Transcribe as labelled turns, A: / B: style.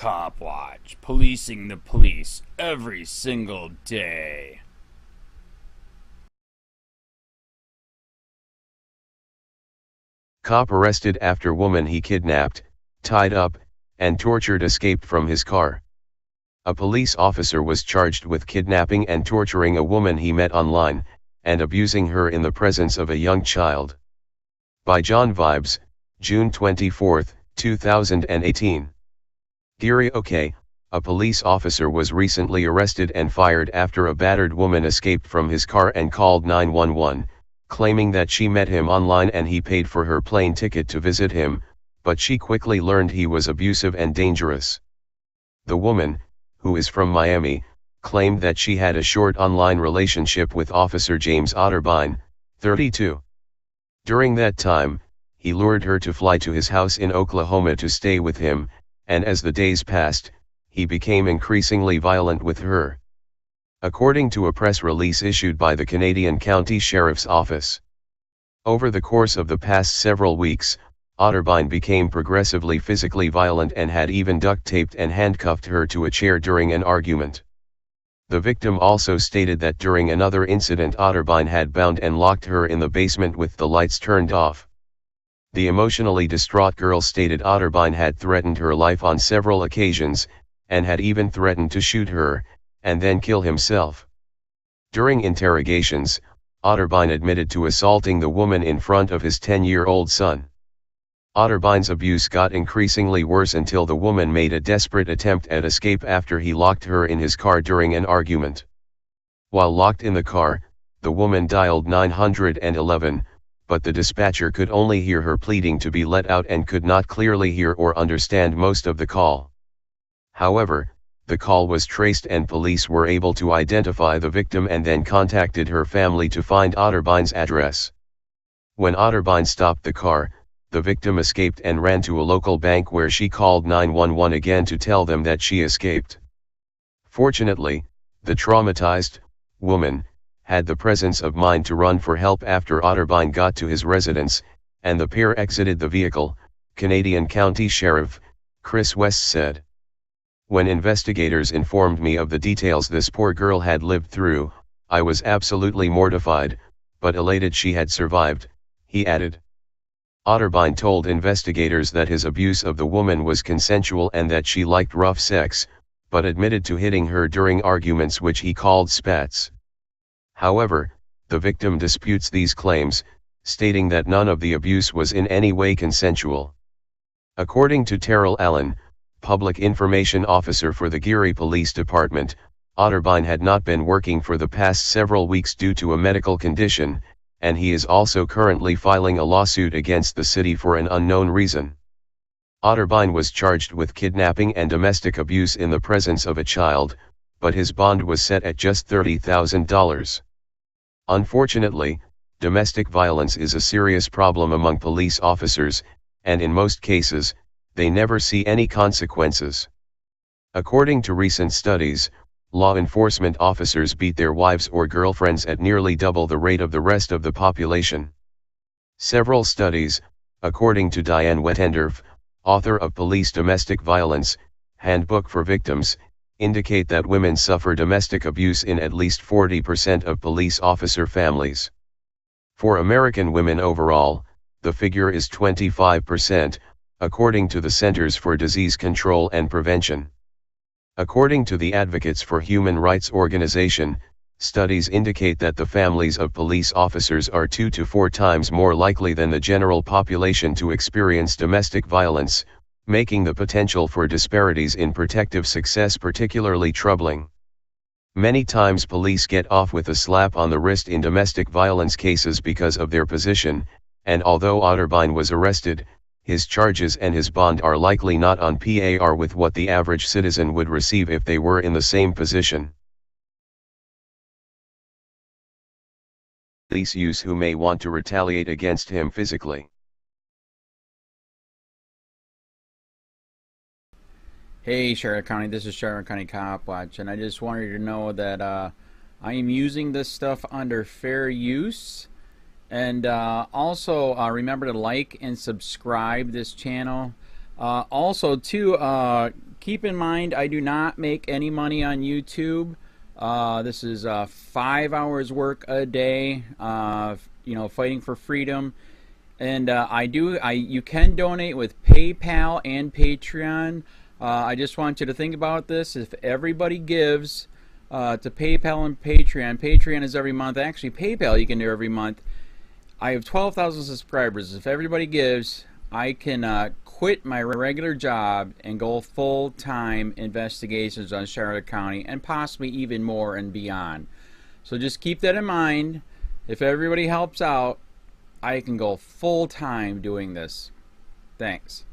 A: COPWATCH, policing the police every single day.
B: Cop arrested after woman he kidnapped, tied up, and tortured escaped from his car. A police officer was charged with kidnapping and torturing a woman he met online, and abusing her in the presence of a young child. By John Vibes, June 24, 2018. Giri OK, a police officer was recently arrested and fired after a battered woman escaped from his car and called 911, claiming that she met him online and he paid for her plane ticket to visit him, but she quickly learned he was abusive and dangerous. The woman, who is from Miami, claimed that she had a short online relationship with Officer James Otterbein, 32. During that time, he lured her to fly to his house in Oklahoma to stay with him, and as the days passed, he became increasingly violent with her. According to a press release issued by the Canadian County Sheriff's Office. Over the course of the past several weeks, Otterbein became progressively physically violent and had even duct-taped and handcuffed her to a chair during an argument. The victim also stated that during another incident Otterbein had bound and locked her in the basement with the lights turned off. The emotionally distraught girl stated Otterbein had threatened her life on several occasions, and had even threatened to shoot her, and then kill himself. During interrogations, Otterbein admitted to assaulting the woman in front of his 10-year-old son. Otterbein's abuse got increasingly worse until the woman made a desperate attempt at escape after he locked her in his car during an argument. While locked in the car, the woman dialed 911, but the dispatcher could only hear her pleading to be let out and could not clearly hear or understand most of the call. However, the call was traced and police were able to identify the victim and then contacted her family to find Otterbein's address. When Otterbein stopped the car, the victim escaped and ran to a local bank where she called 911 again to tell them that she escaped. Fortunately, the traumatized woman had the presence of mind to run for help after Otterbein got to his residence, and the pair exited the vehicle, Canadian County Sheriff Chris West said. When investigators informed me of the details this poor girl had lived through, I was absolutely mortified, but elated she had survived, he added. Otterbein told investigators that his abuse of the woman was consensual and that she liked rough sex, but admitted to hitting her during arguments which he called spats. However, the victim disputes these claims, stating that none of the abuse was in any way consensual. According to Terrell Allen, Public Information Officer for the Giri Police Department, Otterbein had not been working for the past several weeks due to a medical condition, and he is also currently filing a lawsuit against the city for an unknown reason. Otterbein was charged with kidnapping and domestic abuse in the presence of a child, but his bond was set at just $30,000. Unfortunately, domestic violence is a serious problem among police officers, and in most cases, they never see any consequences. According to recent studies, law enforcement officers beat their wives or girlfriends at nearly double the rate of the rest of the population. Several studies, according to Diane Wettendorf, author of Police Domestic Violence, Handbook for Victims, indicate that women suffer domestic abuse in at least 40% of police officer families. For American women overall, the figure is 25%, according to the Centers for Disease Control and Prevention. According to the Advocates for Human Rights organization, studies indicate that the families of police officers are 2 to 4 times more likely than the general population to experience domestic violence, making the potential for disparities in protective success particularly troubling. Many times police get off with a slap on the wrist in domestic violence cases because of their position, and although Otterbein was arrested, his charges and his bond are likely not on par with what the average citizen would receive if they were in the same position. Police use who may want to retaliate against him physically.
A: Hey Charlotte County, this is Charlotte County COPWATCH, and I just wanted you to know that I am using this stuff under fair use. And also remember to like and subscribe this channel. Also too, keep in mind, I do not make any money on YouTube. This is 5 hours work a day, you know, fighting for freedom. And you can donate with PayPal and Patreon. I just want you to think about this. If everybody gives to PayPal and Patreon, Patreon is every month. Actually, PayPal you can do every month. I have 12,000 subscribers. If everybody gives, I can quit my regular job and go full-time investigations on Charlotte County and possibly even more and beyond. So just keep that in mind. If everybody helps out, I can go full-time doing this. Thanks.